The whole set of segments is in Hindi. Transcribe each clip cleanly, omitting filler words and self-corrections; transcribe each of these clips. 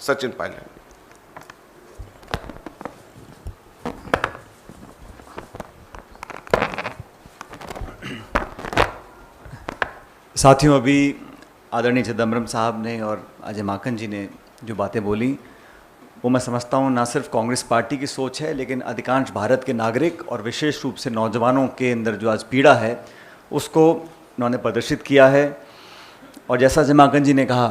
सचिन पायलट। साथियों, अभी आदरणीय चिदम्बरम साहब ने और अजय माकन जी ने जो बातें बोली वो मैं समझता हूँ ना सिर्फ कांग्रेस पार्टी की सोच है, लेकिन अधिकांश भारत के नागरिक और विशेष रूप से नौजवानों के अंदर जो आज पीड़ा है उसको उन्होंने प्रदर्शित किया है। और जैसा अजय माकन जी ने कहा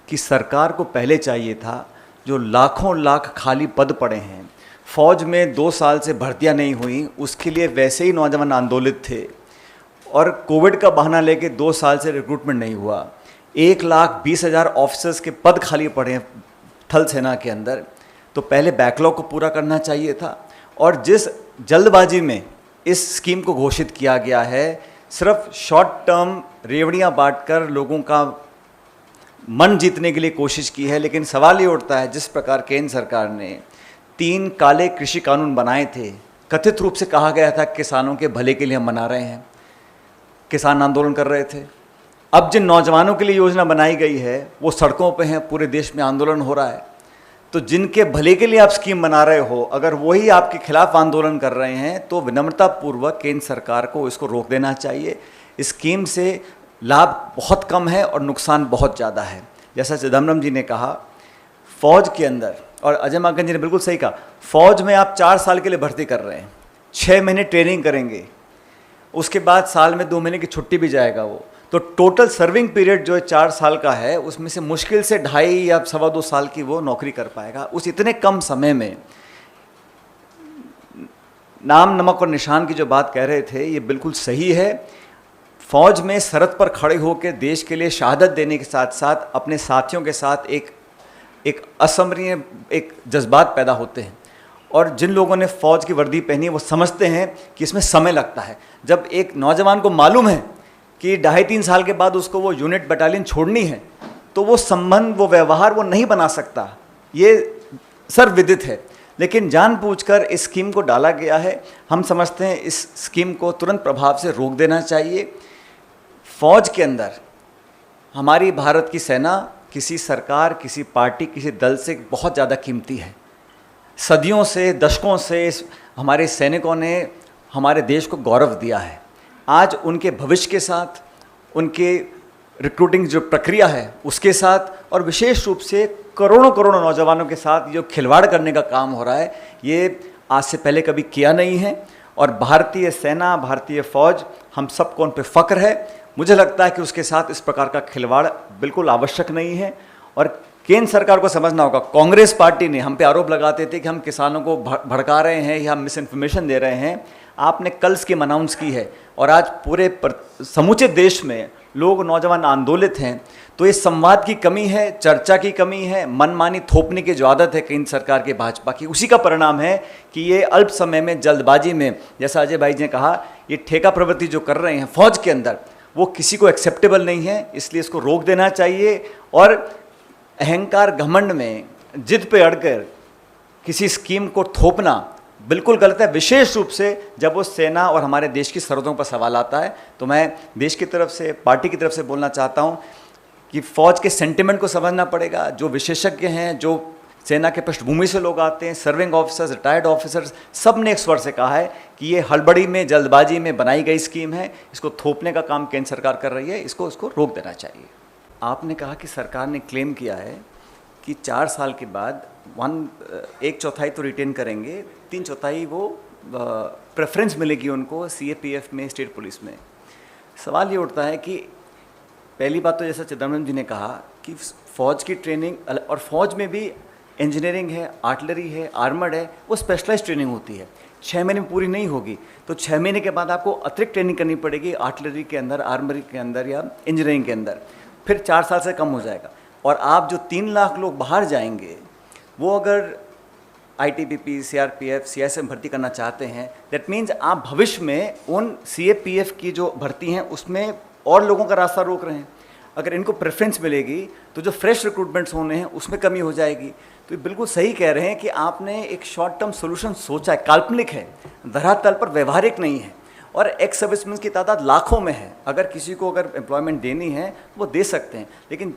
कि सरकार को पहले चाहिए था, जो लाखों लाख खाली पद पड़े हैं, फौज में 2 साल से भर्तियां नहीं हुई, उसके लिए वैसे ही नौजवान आंदोलित थे और कोविड का बहाना लेके 2 साल से रिक्रूटमेंट नहीं हुआ। 1,20,000 ऑफिसर्स के पद खाली पड़े हैं थल सेना के अंदर, तो पहले बैकलॉग को पूरा करना चाहिए था। और जिस जल्दबाजी में इस स्कीम को घोषित किया गया है, सिर्फ शॉर्ट टर्म रेवड़ियाँ बांटकर लोगों का मन जीतने के लिए कोशिश की है। लेकिन सवाल ये उठता है, जिस प्रकार केंद्र सरकार ने 3 काले कृषि कानून बनाए थे, कथित रूप से कहा गया था किसानों के भले के लिए हम बना रहे हैं, किसान आंदोलन कर रहे थे। अब जिन नौजवानों के लिए योजना बनाई गई है वो सड़कों पे हैं, पूरे देश में आंदोलन हो रहा है। तो जिनके भले के लिए आप स्कीम बना रहे हो, अगर वही आपके खिलाफ आंदोलन कर रहे हैं तो विनम्रतापूर्वक केंद्र सरकार को इसको रोक देना चाहिए। इस स्कीम से लाभ बहुत कम है और नुकसान बहुत ज़्यादा है। जैसा चिदम्बरम जी ने कहा, फौज के अंदर, और अजय माकन जी ने बिल्कुल सही कहा, फौज में आप 4 साल के लिए भर्ती कर रहे हैं, 6 महीने ट्रेनिंग करेंगे, उसके बाद साल में 2 महीने की छुट्टी भी जाएगा वो, तो टोटल सर्विंग पीरियड जो है 4 साल का है, उसमें से मुश्किल से 2.5 या 2.25 साल की वो नौकरी कर पाएगा। उस इतने कम समय में नाम नमक और निशान की जो बात कह रहे थे ये बिल्कुल सही है। फौज में सरहद पर खड़े होकर देश के लिए शहादत देने के साथ साथ अपने साथियों के साथ एक असमरणीय एक जज्बात पैदा होते हैं। और जिन लोगों ने फ़ौज की वर्दी पहनी है वो समझते हैं कि इसमें समय लगता है। जब एक नौजवान को मालूम है कि 2.5-3 साल के बाद उसको वो यूनिट बटालियन छोड़नी है, तो वो संबंध, वो व्यवहार वो नहीं बना सकता, ये सर्वविदित है। लेकिन जानबूझकर इस स्कीम को डाला गया है। हम समझते हैं इस स्कीम को तुरंत प्रभाव से रोक देना चाहिए। फौज के अंदर हमारी भारत की सेना किसी सरकार, किसी पार्टी, किसी दल से बहुत ज़्यादा कीमती है। सदियों से, दशकों से हमारे सैनिकों ने हमारे देश को गौरव दिया है। आज उनके भविष्य के साथ, उनके रिक्रूटिंग जो प्रक्रिया है उसके साथ, और विशेष रूप से करोड़ों करोड़ों नौजवानों के साथ जो खिलवाड़ करने का काम हो रहा है, ये आज से पहले कभी किया नहीं है। और भारतीय सेना, भारतीय फौज, हम सबको उन पर फ़ख्र है। मुझे लगता है कि उसके साथ इस प्रकार का खिलवाड़ बिल्कुल आवश्यक नहीं है। और केंद्र सरकार को समझना होगा, कांग्रेस पार्टी ने हम पे आरोप लगाते थे कि हम किसानों को भड़का रहे हैं या मिस इन्फॉर्मेशन दे रहे हैं। आपने कल स्कीम अनाउंस की है और आज पूरे समूचे देश में लोग, नौजवान आंदोलित हैं। तो ये संवाद की कमी है, चर्चा की कमी है, मनमानी थोपने की जो आदत है केंद्र सरकार के, भाजपा की, उसी का परिणाम है कि ये अल्प समय में, जल्दबाजी में, जैसा अजय भाई जी ने कहा, ये ठेका प्रवृत्ति जो कर रहे हैं फौज के अंदर, वो किसी को एक्सेप्टेबल नहीं है। इसलिए इसको रोक देना चाहिए। और अहंकार, घमंड में, जिद पे अड़कर किसी स्कीम को थोपना बिल्कुल गलत है, विशेष रूप से जब वो सेना और हमारे देश की सरहदों पर सवाल आता है। तो मैं देश की तरफ से, पार्टी की तरफ से बोलना चाहता हूँ कि फ़ौज के सेंटिमेंट को समझना पड़ेगा। जो विशेषज्ञ हैं, जो सेना के पृष्ठभूमि से लोग आते हैं, सर्विंग ऑफिसर्स, रिटायर्ड ऑफिसर्स, सब ने एक स्वर से कहा है कि ये हड़बड़ी में, जल्दबाजी में बनाई गई स्कीम है, इसको थोपने का काम केंद्र सरकार कर रही है, इसको रोक देना चाहिए। आपने कहा कि सरकार ने क्लेम किया है कि 4 साल के बाद 1/4 तो रिटेन करेंगे, 3/4 वो प्रेफरेंस मिलेगी उनको CAPF में, स्टेट पुलिस में। सवाल ये उठता है कि पहली बात तो जैसा चिदम्बरम जी ने कहा कि फ़ौज की ट्रेनिंग, और फ़ौज में भी इंजीनियरिंग है, आर्टिलरी है, आर्मर्ड है, वो स्पेशलाइज ट्रेनिंग होती है, 6 महीने में पूरी नहीं होगी। तो 6 महीने के बाद आपको अतिरिक्त ट्रेनिंग करनी पड़ेगी आर्टिलरी के अंदर, आर्मरी के अंदर या इंजीनियरिंग के अंदर, फिर 4 साल से कम हो जाएगा। और आप जो 3 लाख लोग बाहर जाएंगे, वो अगर ITBP, CRPF, CISF भर्ती करना चाहते हैं, दैट मीन्स आप भविष्य में उन CAPF की जो भर्ती हैं उसमें और लोगों का रास्ता रोक रहे हैं। अगर इनको प्रेफरेंस मिलेगी तो जो फ्रेश रिक्रूटमेंट्स होने हैं उसमें कमी हो जाएगी। तो ये बिल्कुल सही कह रहे हैं कि आपने एक शॉर्ट टर्म सोल्यूशन सोचा है, काल्पनिक है, धरातल पर व्यवहारिक नहीं है। और एक्स सर्विसमैन की तादाद लाखों में है। अगर किसी को अगर एम्प्लॉयमेंट देनी है वो दे सकते हैं। लेकिन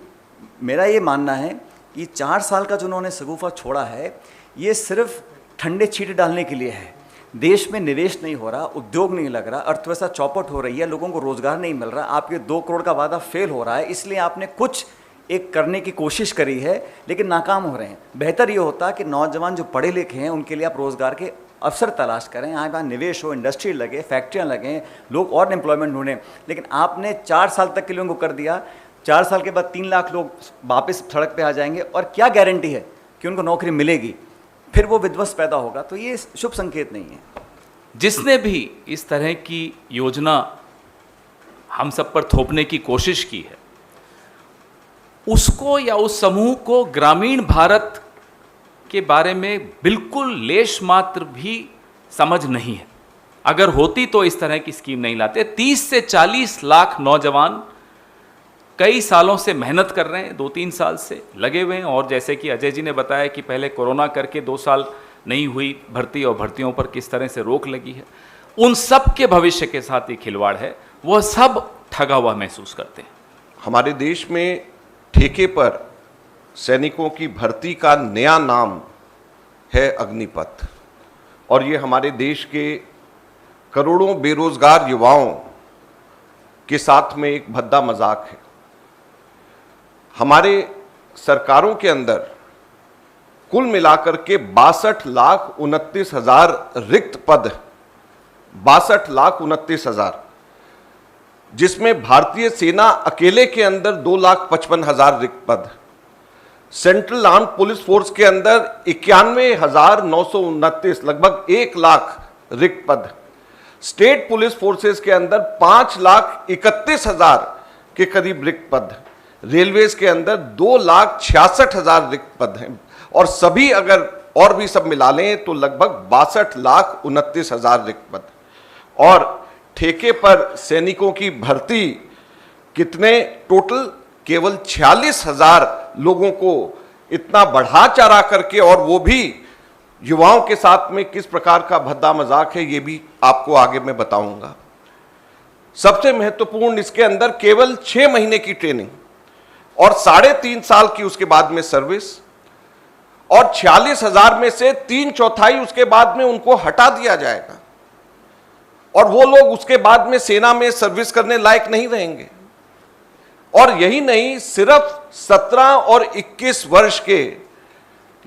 मेरा ये मानना है ये 4 साल का जो उन्होंने शगुफा छोड़ा है, ये सिर्फ ठंडे छींटे डालने के लिए है। देश में निवेश नहीं हो रहा, उद्योग नहीं लग रहा, अर्थव्यवस्था चौपट हो रही है, लोगों को रोजगार नहीं मिल रहा, आपके 2 करोड़ का वादा फेल हो रहा है, इसलिए आपने कुछ एक करने की कोशिश करी है लेकिन नाकाम हो रहे हैं। बेहतर ये होता कि नौजवान जो पढ़े लिखे हैं उनके लिए आप रोजगार के अवसर तलाश करें, यहाँ निवेश हो, इंडस्ट्री लगे, फैक्ट्रियाँ लगें, लोग और एम्प्लॉयमेंट ढूंढें। लेकिन आपने 4 साल तक के लोगों को कर दिया, 4 साल के बाद 3 लाख लोग वापस सड़क पे आ जाएंगे और क्या गारंटी है कि उनको नौकरी मिलेगी, फिर वो विध्वंस पैदा होगा। तो ये शुभ संकेत नहीं है। जिसने भी इस तरह की योजना हम सब पर थोपने की कोशिश की है, उसको या उस समूह को ग्रामीण भारत के बारे में बिल्कुल लेश मात्र भी समझ नहीं है। अगर होती तो इस तरह की स्कीम नहीं लाते। 30 से 40 लाख नौजवान कई सालों से मेहनत कर रहे हैं, 2-3 साल से लगे हुए हैं, और जैसे कि अजय जी ने बताया कि पहले कोरोना करके 2 साल नहीं हुई भर्ती और भर्तियों पर किस तरह से रोक लगी है, उन सब के भविष्य के साथ ये खिलवाड़ है। वह सब ठगा हुआ महसूस करते हैं। हमारे देश में ठेके पर सैनिकों की भर्ती का नया नाम है अग्निपथ, और ये हमारे देश के करोड़ों बेरोजगार युवाओं के साथ में एक भद्दा मजाक है। हमारे सरकारों के अंदर कुल मिलाकर के 62,29,000 रिक्त पद, 62,29,000, जिसमें भारतीय सेना अकेले के अंदर 2,55,000 रिक्त पद, सेंट्रल आर्म पुलिस फोर्स के अंदर 91,929, लगभग 1 लाख रिक्त पद, स्टेट पुलिस फोर्सेस के अंदर 5,31,000 के करीब रिक्त पद, रेलवेज के अंदर 2,66,000 रिक्त पद हैं, और सभी अगर और भी सब मिला लें तो लगभग 62,29,000 रिक्त पद। और ठेके पर सैनिकों की भर्ती कितने टोटल? केवल 46,000 लोगों को इतना बढ़ा चढ़ा करके, और वो भी युवाओं के साथ में किस प्रकार का भद्दा मजाक है ये भी आपको आगे मैं बताऊंगा। सबसे महत्वपूर्ण इसके अंदर केवल 6 महीने की ट्रेनिंग और 3.5 साल की उसके बाद में सर्विस, और 46,000 में से 3/4 उसके बाद में उनको हटा दिया जाएगा, और वो लोग उसके बाद में सेना में सर्विस करने लायक नहीं रहेंगे। और यही नहीं, सिर्फ 17 और 21 वर्ष के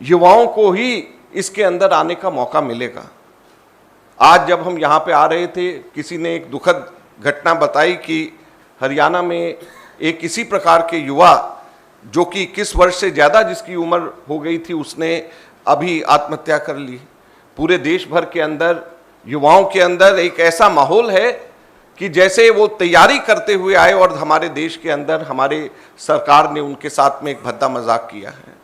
युवाओं को ही इसके अंदर आने का मौका मिलेगा। आज जब हम यहाँ पे आ रहे थे, किसी ने एक दुखद घटना बताई कि हरियाणा में एक इसी प्रकार के युवा जो कि 21 वर्ष से ज़्यादा जिसकी उम्र हो गई थी, उसने अभी आत्महत्या कर ली। पूरे देश भर के अंदर युवाओं के अंदर एक ऐसा माहौल है कि जैसे वो तैयारी करते हुए आए, और हमारे देश के अंदर हमारे सरकार ने उनके साथ में एक भद्दा मजाक किया है।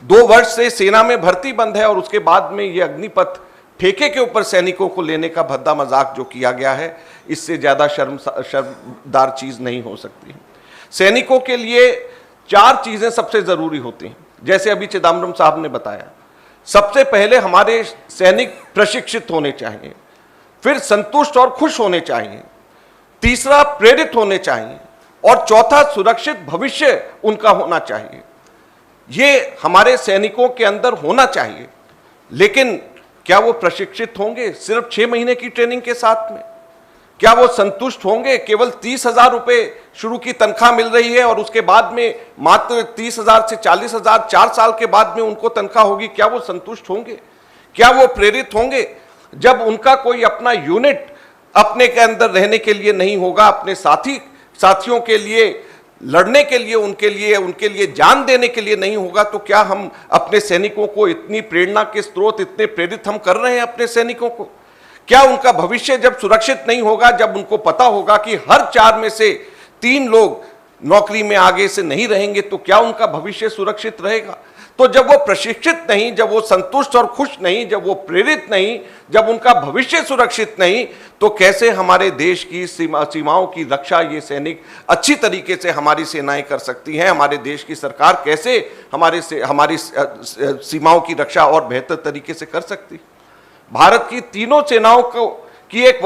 2 वर्ष से सेना में भर्ती बंद है, और उसके बाद में ये अग्निपथ ठेके के ऊपर सैनिकों को लेने का भद्दा मजाक जो किया गया है, इससे ज़्यादा शर्मदार चीज़ नहीं हो सकती। सैनिकों के लिए 4 चीज़ें सबसे ज़रूरी होती हैं, जैसे अभी चिदम्बरम साहब ने बताया। सबसे पहले हमारे सैनिक प्रशिक्षित होने चाहिए, फिर संतुष्ट और खुश होने चाहिए, तीसरा प्रेरित होने चाहिए, और चौथा सुरक्षित भविष्य उनका होना चाहिए। ये हमारे सैनिकों के अंदर होना चाहिए। लेकिन क्या वो प्रशिक्षित होंगे सिर्फ 6 महीने की ट्रेनिंग के साथ में? क्या वो संतुष्ट होंगे? केवल 30,000 रुपए शुरू की तनख्वाह मिल रही है और उसके बाद में मात्र 30,000 से 40,000 4 साल के बाद में उनको तनख्वाह होगी। क्या वो संतुष्ट होंगे? क्या वो प्रेरित होंगे? जब उनका कोई अपना यूनिट अपने के अंदर रहने के लिए नहीं होगा, अपने साथियों के लिए लड़ने के लिए, उनके लिए जान देने के लिए नहीं होगा, तो क्या हम अपने सैनिकों को इतनी प्रेरणा के स्रोत, इतने प्रेरित हम कर रहे हैं अपने सैनिकों को? क्या उनका भविष्य जब सुरक्षित नहीं होगा, जब उनको पता होगा कि हर 4 में से 3 लोग नौकरी में आगे से नहीं रहेंगे, तो क्या उनका भविष्य सुरक्षित रहेगा? तो जब वो प्रशिक्षित नहीं, जब वो संतुष्ट और खुश नहीं, जब वो प्रेरित नहीं, जब उनका भविष्य सुरक्षित नहीं, तो कैसे हमारे देश की सीमाओं की रक्षा ये सैनिक अच्छी तरीके से हमारी सेनाएं कर सकती हैं? हमारे देश की सरकार कैसे हमारी सीमाओं की रक्षा और बेहतर तरीके से कर सकती? भारत की तीनों सेनाओं की एक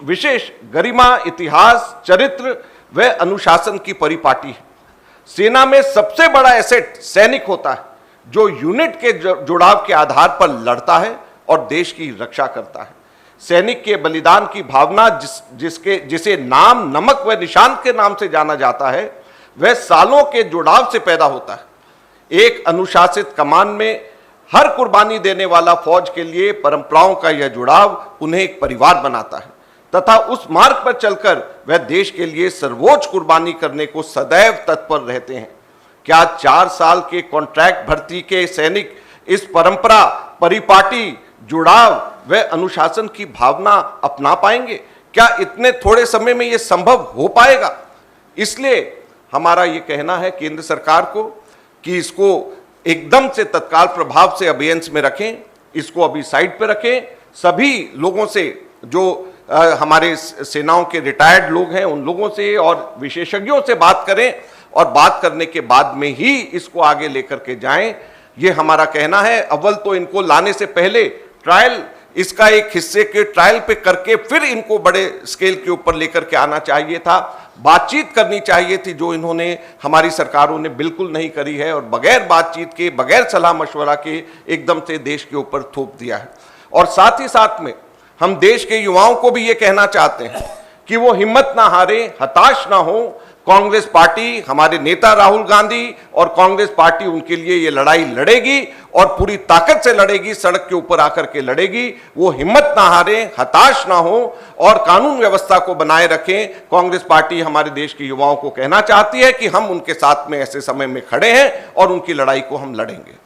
विशेष गरिमा, इतिहास, चरित्र व अनुशासन की परिपाटी है। सेना में सबसे बड़ा एसेट सैनिक होता है, जो यूनिट के जुड़ाव के आधार पर लड़ता है और देश की रक्षा करता है। सैनिक के बलिदान की भावना जिसे नाम, नमक व निशान के नाम से जाना जाता है, वह सालों के जुड़ाव से पैदा होता है। एक अनुशासित कमान में हर कुर्बानी देने वाला फौज के लिए परंपराओं का यह जुड़ाव उन्हें एक परिवार बनाता है तथा उस मार्ग पर चलकर वह देश के लिए सर्वोच्च कुर्बानी करने को सदैव तत्पर रहते हैं। क्या 4 साल के कॉन्ट्रैक्ट भर्ती के सैनिक इस परंपरा, परिपाटी, जुड़ाव व अनुशासन की भावना अपना पाएंगे? क्या इतने थोड़े समय में यह संभव हो पाएगा? इसलिए हमारा यह कहना है केंद्र सरकार को कि इसको एकदम से तत्काल प्रभाव से अभियान में रखें, इसको अभी साइड पे रखें। सभी लोगों से, जो हमारे सेनाओं के रिटायर्ड लोग हैं, उन लोगों से और विशेषज्ञों से बात करें और बात करने के बाद में ही इसको आगे लेकर के जाएं, ये हमारा कहना है। अव्वल तो इनको लाने से पहले ट्रायल, इसका एक हिस्से के ट्रायल पे करके फिर इनको बड़े स्केल के ऊपर लेकर के आना चाहिए था। बातचीत करनी चाहिए थी, जो इन्होंने, हमारी सरकारों ने बिल्कुल नहीं करी है और बगैर बातचीत के, बगैर सलाह मशवरा के एकदम से देश के ऊपर थोप दिया है। और साथ ही साथ में हम देश के युवाओं को भी ये कहना चाहते हैं कि वो हिम्मत ना हारे, हताश ना हो। कांग्रेस पार्टी, हमारे नेता राहुल गांधी और कांग्रेस पार्टी उनके लिए ये लड़ाई लड़ेगी और पूरी ताकत से लड़ेगी, सड़क के ऊपर आकर के लड़ेगी। वो हिम्मत ना हारे, हताश ना हो और कानून व्यवस्था को बनाए रखें। कांग्रेस पार्टी हमारे देश के युवाओं को कहना चाहती है कि हम उनके साथ में ऐसे समय में खड़े हैं और उनकी लड़ाई को हम लड़ेंगे।